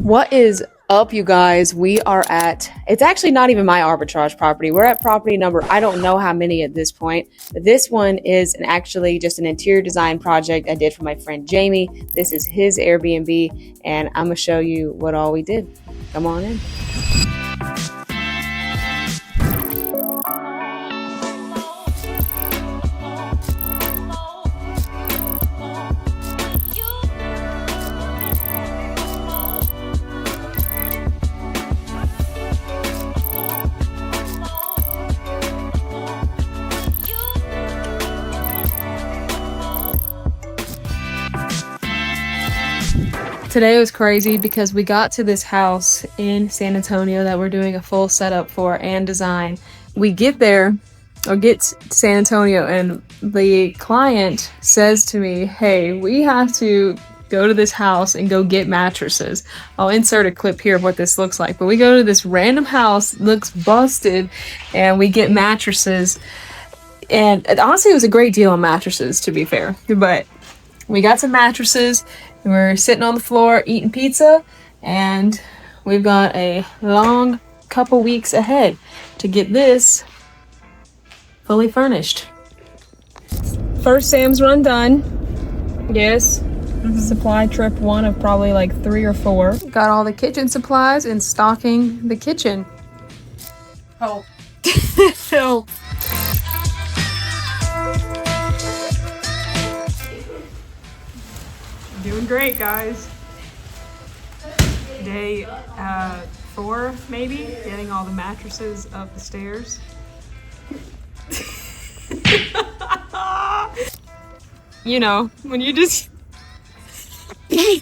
What is up, you guys? We are at, it's actually not even my arbitrage property. We're at property number, I don't know how many at this point, but this one is actually just an interior design project I did for my friend Jamie. This is his Airbnb, and I'm gonna show you what all we did. Come on in. Today was crazy because we got to this house in San Antonio that we're doing a full setup for and design. We get there, or get to San Antonio, and the client says to me, hey, we have to go to this house and go get mattresses. I'll insert a clip here of what this looks like, but we go to this random house, looks busted, and we get mattresses. And honestly, it was a great deal on mattresses, to be fair, but we got some mattresses. We're sitting on the floor eating pizza, and we've got a long couple weeks ahead to get this fully furnished. First Sam's run done. Yes. Supply trip one of probably like 3 or 4. Got all the kitchen supplies and stocking the kitchen. Oh. So. Doing great, guys. Day 4, maybe, getting all the mattresses up the stairs. You know, when you just... I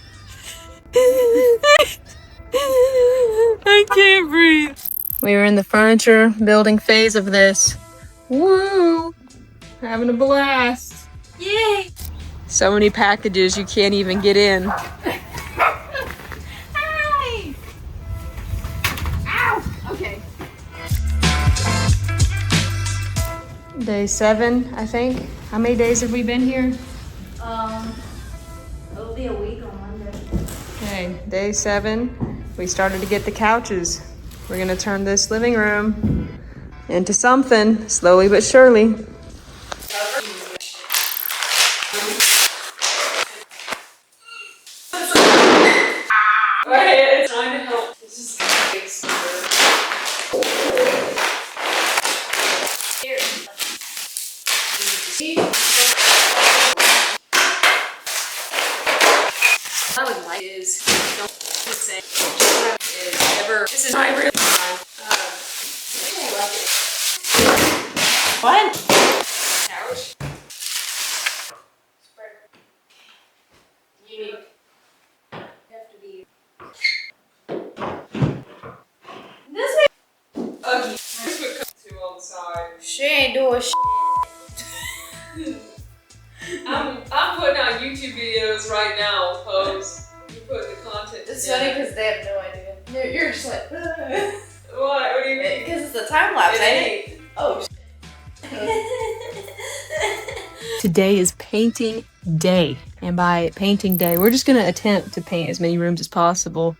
can't breathe. We were in the furniture building phase of this. Woo! Having a blast. Yay! So many packages you can't even get in. Hi! Ow! Okay. Day 7, I think. How many days have we been here? It'll be a week on Monday. Okay, day 7. We started to get the couches. We're gonna turn this living room into something, slowly but surely. I would like is don't say is ever. This is my real time. What? Couch. You have to be this way. Ugly. This would come to on the side. She ain't doing shit. I'm putting out YouTube videos right now, Pose. You put the content It's together. funny because they have no idea. You're just like, What do you mean? because it's the time lapse. It ain't. Oh, Today is painting day. And by painting day, we're just gonna attempt to paint as many rooms as possible.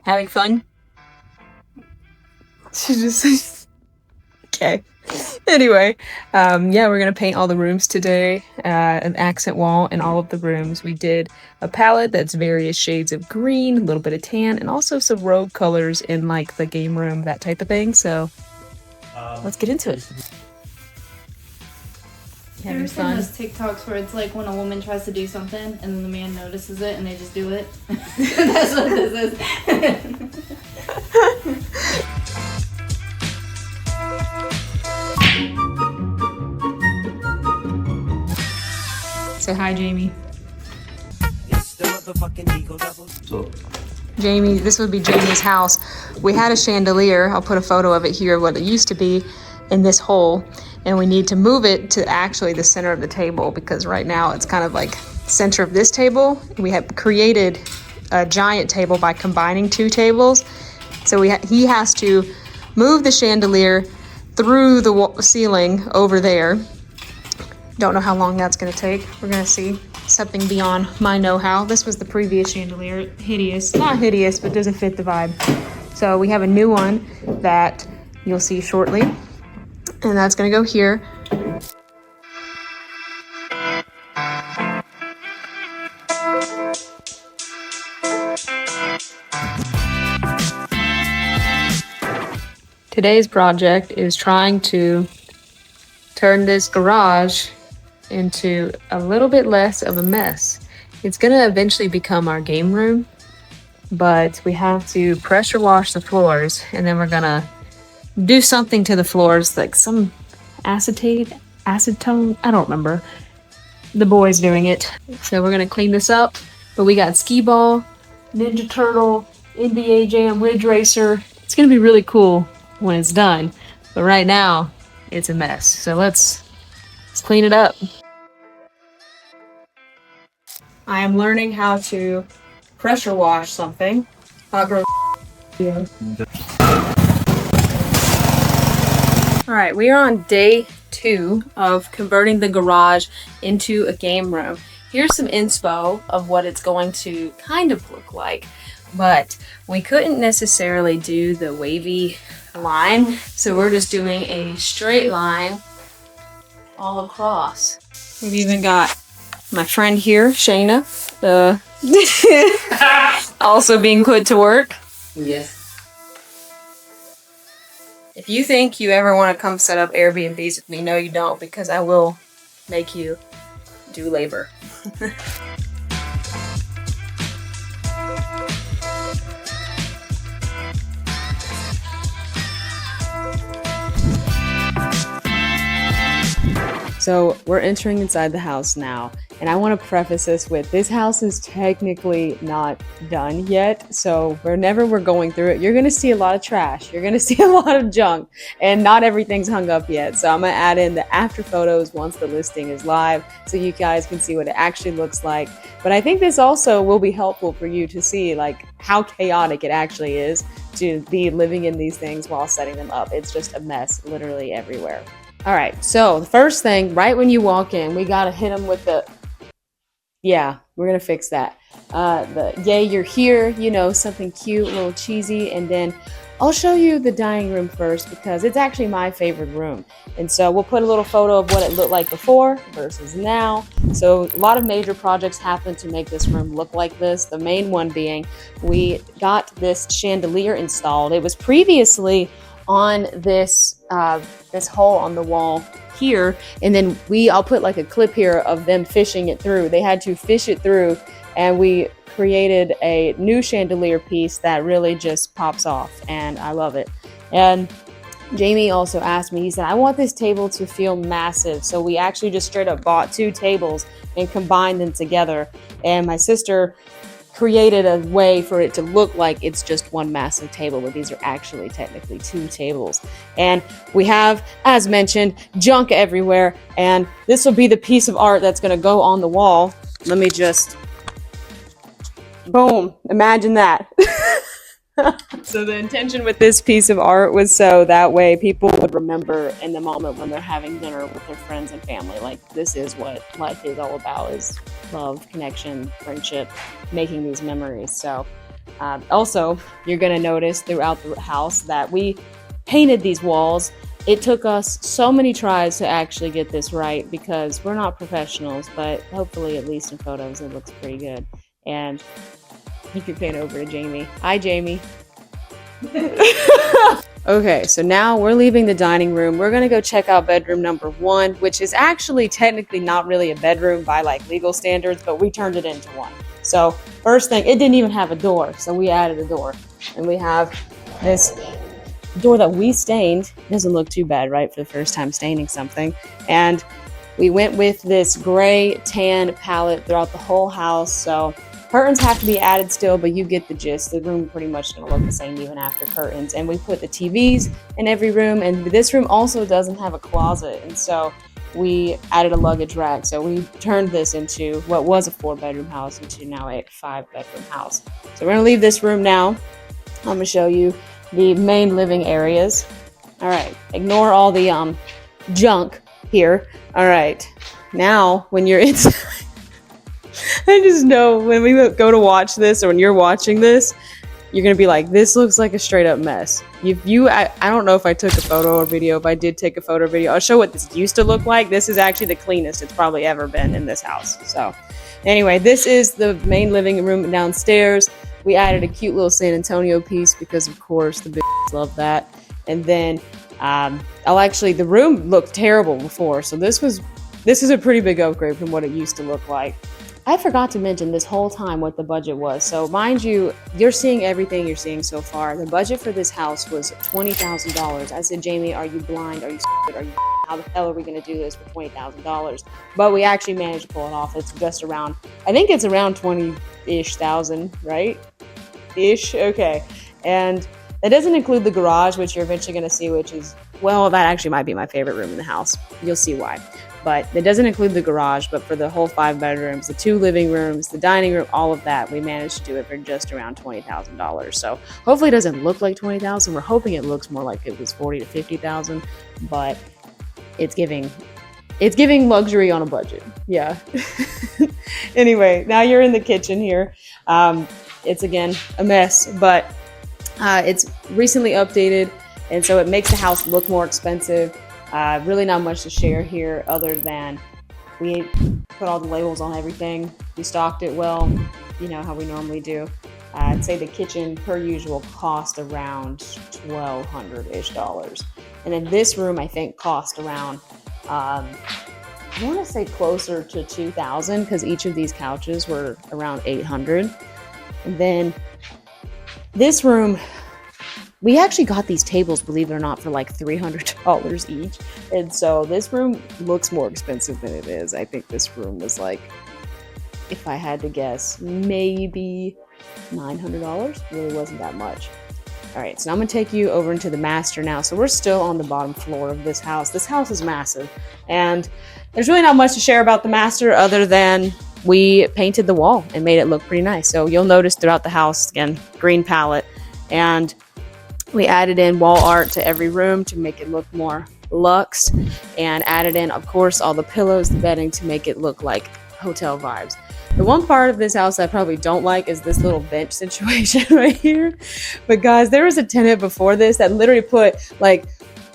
Having fun? She just okay. Anyway, yeah, we're gonna paint all the rooms today, an accent wall in all of the rooms. We did a palette that's various shades of green, a little bit of tan, and also some rogue colors in like the game room, that type of thing. So let's get into it. Having fun. those TikToks where it's like when a woman tries to do something and then the man notices it and they just do it. That's what this is. Say hi, Jamie. Jamie, this would be Jamie's house. We had a chandelier. I'll put a photo of it here of what it used to be in this hole. And we need to move it to actually the center of the table because right now it's kind of like center of this table. We have created a giant table by combining 2 tables. So he has to move the chandelier through the ceiling over there Don't know how long that's gonna take. We're gonna see. Something beyond my know-how. This was the previous chandelier. Hideous. Not hideous, but doesn't fit the vibe. So we have a new one that you'll see shortly. And that's gonna go here. Today's project is trying to turn this garage into a little bit less of a mess. It's gonna eventually become our game room, but we have to pressure wash the floors, and then we're gonna do something to the floors, like some acetone, I don't remember. The boy's doing it. So we're gonna clean this up, but we got skee ball, Ninja Turtle, NBA Jam, Ridge Racer. It's gonna be really cool when it's done, but right now it's a mess. So let's clean it up. I am learning how to pressure wash something. Yeah. All right, we are on day 2 of converting the garage into a game room. Here's some inspo of what it's going to kind of look like, but we couldn't necessarily do the wavy line, so we're just doing a straight line all across. We've even got my friend here, Shayna, also being put to work. Yes. If you think you ever want to come set up Airbnbs with me, no you don't, because I will make you do labor. So we're entering inside the house now, and I want to preface this with, this house is technically not done yet. So whenever we're going through it, you're going to see a lot of trash. You're going to see a lot of junk, and not everything's hung up yet. So I'm going to add in the after photos once the listing is live, so you guys can see what it actually looks like. But I think this also will be helpful for you to see like how chaotic it actually is to be living in these things while setting them up. It's just a mess literally everywhere. All right, so the first thing, right when you walk in, we gotta hit them with the, yeah, we're gonna fix that. The yay, you're here, you know, something cute, a little cheesy, and then I'll show you the dining room first because it's actually my favorite room. And so we'll put a little photo of what it looked like before versus now. So a lot of major projects happened to make this room look like this. The main one being, we got this chandelier installed. It was previously on this this hole on the wall here, and then I'll put like a clip here of them fishing it through. They had to fish it through, and we created a new chandelier piece that really just pops off, and I love it. And Jamie also asked me, he said, I want this table to feel massive. So we actually just straight up bought 2 tables and combined them together, and my sister created a way for it to look like it's just one massive table, but these are actually technically 2 tables. And we have, as mentioned, junk everywhere, and this will be the piece of art that's going to go on the wall. Let me just, boom, imagine that. So the intention with this piece of art was so that way people would remember in the moment when they're having dinner with their friends and family, like this is what life is all about, is love, connection, friendship, making these memories. So also you're going to notice throughout the house that we painted these walls. It took us so many tries to actually get this right because we're not professionals, but hopefully at least in photos it looks pretty good. And you can pan over to Jamie. Hi, Jamie. Okay, so now we're leaving the dining room. We're gonna go check out bedroom number 1, which is actually technically not really a bedroom by like legal standards, but we turned it into one. So first thing, it didn't even have a door, so we added a door. And we have this door that we stained. Doesn't look too bad, right, for the first time staining something. And we went with this gray tan palette throughout the whole house, so curtains have to be added still, but you get the gist. The room pretty much gonna look the same even after curtains. And we put the TVs in every room, and this room also doesn't have a closet, and so we added a luggage rack. So we turned this into what was a 4-bedroom house into now a 5-bedroom house. So we're gonna leave this room now. I'm gonna show you the main living areas. All right, ignore all the junk here. All right, now when you're inside, I just know when we go to watch this, or when you're watching this, you're gonna be like, this looks like a straight up mess. I don't know if I took a photo or video. If I did take a photo or video, I'll show what this used to look like. This is actually the cleanest it's probably ever been in this house. So anyway, this is the main living room downstairs. We added a cute little San Antonio piece because of course the bitches love that. And then the room looked terrible before, so this is a pretty big upgrade from what it used to look like. I forgot to mention this whole time what the budget was. So mind you, you're seeing everything you're seeing so far. The budget for this house was $20,000. I said, Jamie, are you blind? Are you stupid? Are you how the hell are we going to do this for $20,000? But we actually managed to pull it off. It's just around, I think it's around 20-ish thousand, right? Ish, okay. And that doesn't include the garage, which you're eventually going to see, which is, well, that actually might be my favorite room in the house. You'll see why. But it doesn't include the garage, but for the whole 5 bedrooms, the 2 living rooms, the dining room, all of that, we managed to do it for just around $20,000. So hopefully it doesn't look like $20,000. We're hoping it looks more like it was $40,000 to $50,000, but it's giving luxury on a budget. Yeah. Anyway, now you're in the kitchen here. It's again a mess, but it's recently updated, and so it makes the house look more expensive. Really not much to share here other than we put all the labels on everything. We stocked it well, you know how we normally do. I'd say the kitchen, per usual, cost around $1,200-ish. And then this room, I think, cost around, I want to say closer to $2,000 because each of these couches were around $800. And then this room, we actually got these tables, believe it or not, for like $300 each. And so this room looks more expensive than it is. I think this room was like, if I had to guess, maybe $900. Really wasn't that much. All right, so I'm gonna take you over into the master now. So we're still on the bottom floor of this house. This house is massive. And there's really not much to share about the master other than we painted the wall and made it look pretty nice. So you'll notice throughout the house, again, green palette. And we added in wall art to every room to make it look more luxe, and added in, of course, all the pillows, the bedding to make it look like hotel vibes. The one part of this house I probably don't like is this little bench situation right here. But guys, there was a tenant before this that literally put like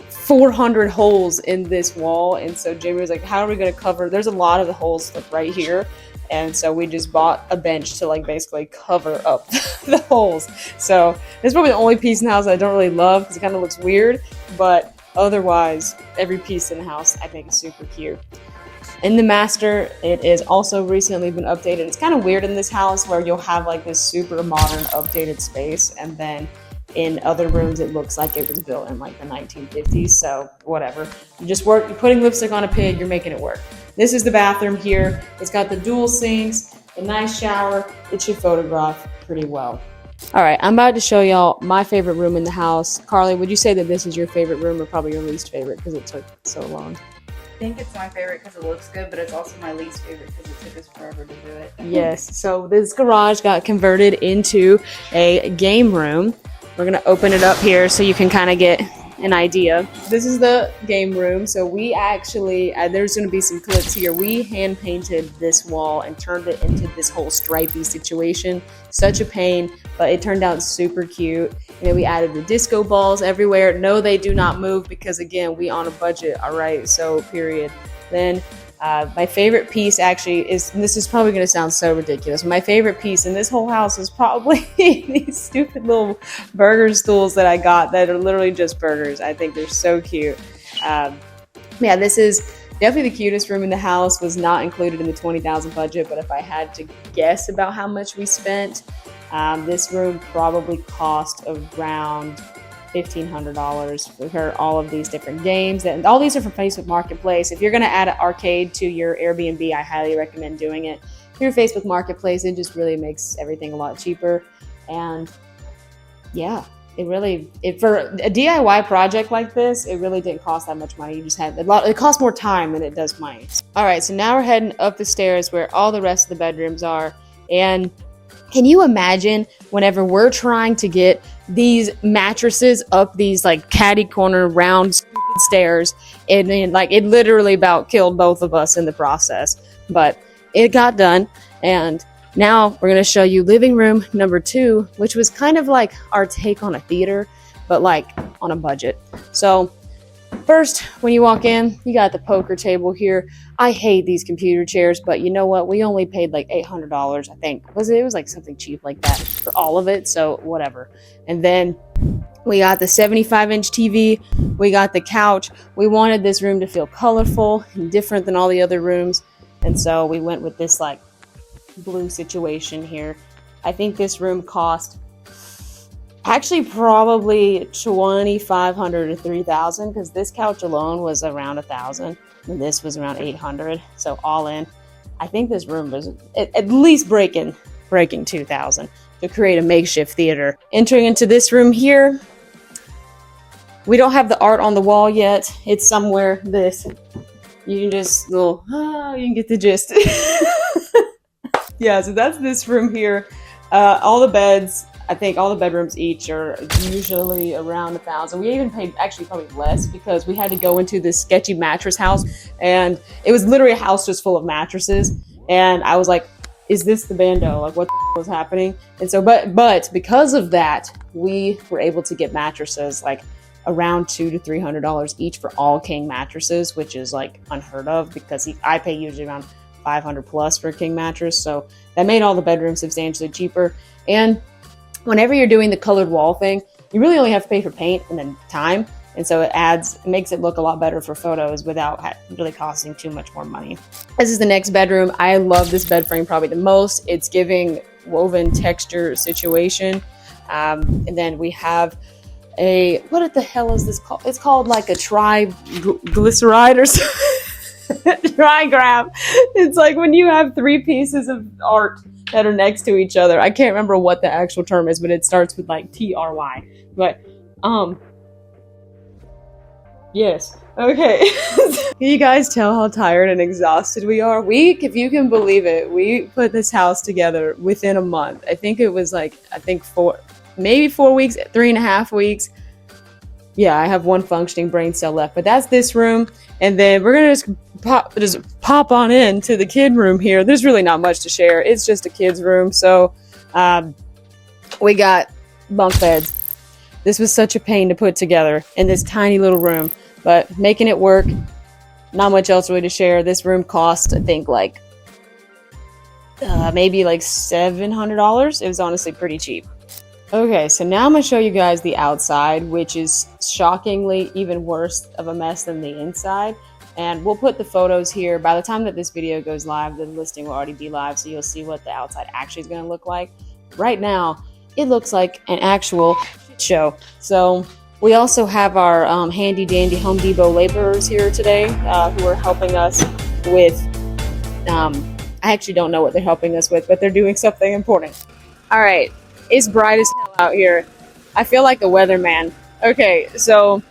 400 holes in this wall. And so Jamie was like, how are we going to cover? There's a lot of the holes like right here. And so we just bought a bench to like basically cover up the holes. So this is probably the only piece in the house I don't really love because it kind of looks weird. But otherwise, every piece in the house I think is super cute. In the master, it is also recently been updated. It's kind of weird in this house where you'll have like this super modern updated space, and then in other rooms it looks like it was built in like the 1950s. So whatever. You're putting lipstick on a pig, you're making it work. This is the bathroom here. It's got the dual sinks, a nice shower. It should photograph pretty well. All right, I'm about to show y'all my favorite room in the house. Carly, would you say that this is your favorite room or probably your least favorite because it took so long? I think it's my favorite because it looks good, but it's also my least favorite because it took us forever to do it. Yes, so this garage got converted into a game room. We're gonna open it up here so you can kind of get an idea. This is the game room. So we actually, there's gonna be some clips here. We hand painted this wall and turned it into this whole stripey situation. Such a pain, but it turned out super cute. And then we added the disco balls everywhere. No, they do not move because again, we on a budget, all right, so period. Then my favorite piece actually is, and this is probably going to sound so ridiculous, my favorite piece in this whole house is probably these stupid little burger stools that I got that are literally just burgers. I think they're so cute. Yeah, this is definitely the cutest room in the house. Was not included in the $20,000 budget, but if I had to guess about how much we spent, this room probably cost around $1,500 for all of these different games, and all these are from Facebook Marketplace. If you're going to add an arcade to your Airbnb, I highly recommend doing it through Facebook Marketplace. It just really makes everything a lot cheaper. And yeah, for a DIY project like this, it really didn't cost that much money. You just had it costs more time than it does money. All right, so now we're heading up the stairs where all the rest of the bedrooms are. And can you imagine whenever we're trying to get these mattresses up these like catty corner round stairs, and then like it literally about killed both of us in the process, but it got done. And now we're going to show you living room number 2, which was kind of like our take on a theater, but like on a budget. So first, when you walk in, you got the poker table here. I hate these computer chairs, but you know what? We only paid like $800, I think. It was like something cheap like that for all of it, so whatever. And then we got the 75-inch TV. We got the couch. We wanted this room to feel colorful and different than all the other rooms, and so we went with this like blue situation here. I think this room cost actually probably $2,500 to $3,000, because this couch alone was around $1,000 and this was around $800. So all in, I think this room was at least breaking $2,000 to create a makeshift theater. Entering into this room here, we don't have the art on the wall yet. It's somewhere. This you can just you can get the gist. Yeah, so that's this room here. All the beds, I think all the bedrooms each are usually around $1,000. We even paid actually probably less because we had to go into this sketchy mattress house, and it was literally a house just full of mattresses. And I was like, is this the bando? Like, what the was happening? And so, but because of that, we were able to get mattresses like around $200 to $300 each for all king mattresses, which is like unheard of because I pay usually around $500 plus for a king mattress. So that made all the bedrooms substantially cheaper. And whenever you're doing the colored wall thing, you really only have to pay for paint and then time. And so it makes it look a lot better for photos without really costing too much more money. This is the next bedroom. I love this bed frame probably the most. It's giving woven texture situation. And then we have what the hell is this called? It's called like a triglyceride or something. Trigraph. It's like when you have 3 pieces of art that are next to each other. I can't remember what the actual term is, but it starts with like TRY. But yes. Okay. Can you guys tell how tired and exhausted we are? If you can believe it, we put this house together within a month. I think it was like 4 weeks, 3.5 weeks. Yeah, I have 1 functioning brain cell left, but that's this room. And then we're gonna just pop on into the kid room here. There's really not much to share. It's just a kid's room. So we got bunk beds. This was such a pain to put together in this tiny little room, but making it work. Not much else really to share. This room cost, I think, like maybe like $700. It was honestly pretty cheap. Okay, so now I'm going to show you guys the outside, which is shockingly even worse of a mess than the inside. And we'll put the photos here. By the time that this video goes live, the listing will already be live, so you'll see what the outside actually is going to look like. Right now, it looks like an actual show. So we also have our handy dandy Home Depot laborers here today who are helping us with, I actually don't know what they're helping us with, but they're doing something important. All right. It's bright as hell out here. I feel like a weatherman. Okay, so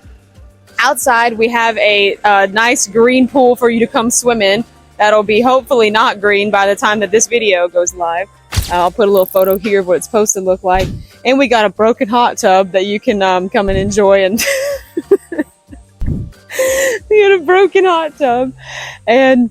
outside we have a nice green pool for you to come swim in. That'll be hopefully not green by the time that this video goes live. I'll put a little photo here of what it's supposed to look like. And we got a broken hot tub that you can come and enjoy. And we got a broken hot tub. And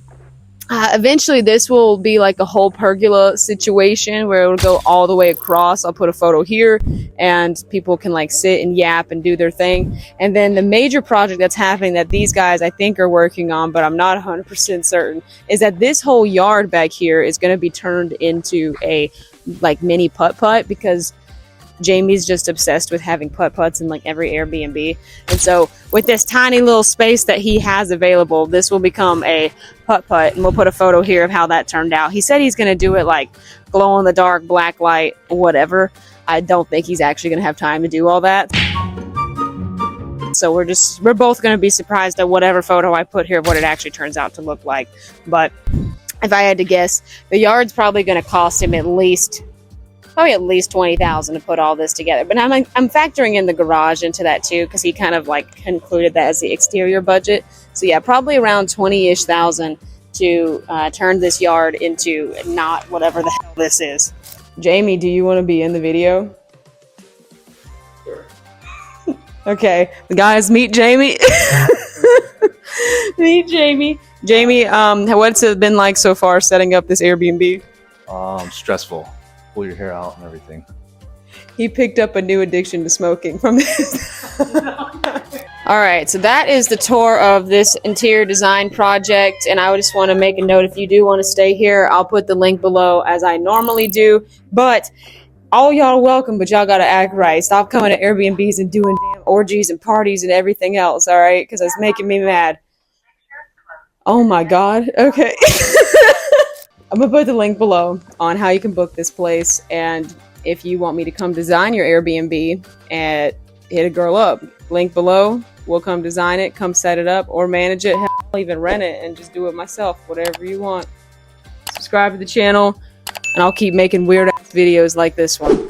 eventually this will be like a whole pergola situation where it'll go all the way across. I'll put a photo here and people can like sit and yap and do their thing. And then the major project that's happening that these guys I think are working on, but I'm not 100% certain, is that this whole yard back here is going to be turned into a like mini putt-putt, because Jamie's just obsessed with having putt-putts in like every Airbnb. And so with this tiny little space that he has available, this will become a putt-putt. And we'll put a photo here of how that turned out. He said he's going to do it like glow in the dark, black light, whatever. I don't think he's actually going to have time to do all that. So we're both going to be surprised at whatever photo I put here of what it actually turns out to look like. But if I had to guess, the yard's probably going to cost him at least $20,000 to put all this together. But I'm factoring in the garage into that too, because he kind of like concluded that as the exterior budget. So yeah, probably around $20,000-ish to turn this yard into not whatever the hell this is. Jamie, do you want to be in the video? Sure. Okay, the guys, meet Jamie. Meet Jamie. Jamie, what's it been like so far setting up this Airbnb? Stressful. Pull your hair out and everything. He picked up a new addiction to smoking from this. All right, so that is the tour of this interior design project, and I just want to make a note, if you do want to stay here, I'll put the link below as I normally do, but all y'all are welcome, but y'all gotta act right. Stop coming to Airbnbs and doing damn orgies and parties and everything else, all right? Because it's making me mad. Oh my god, okay. I'm gonna put the link below on how you can book this place, and if you want me to come design your Airbnb, and hit a girl up. Link below. We'll come design it, come set it up, or manage it. Hell, I'll even rent it and just do it myself. Whatever you want. Subscribe to the channel, and I'll keep making weird ass videos like this one.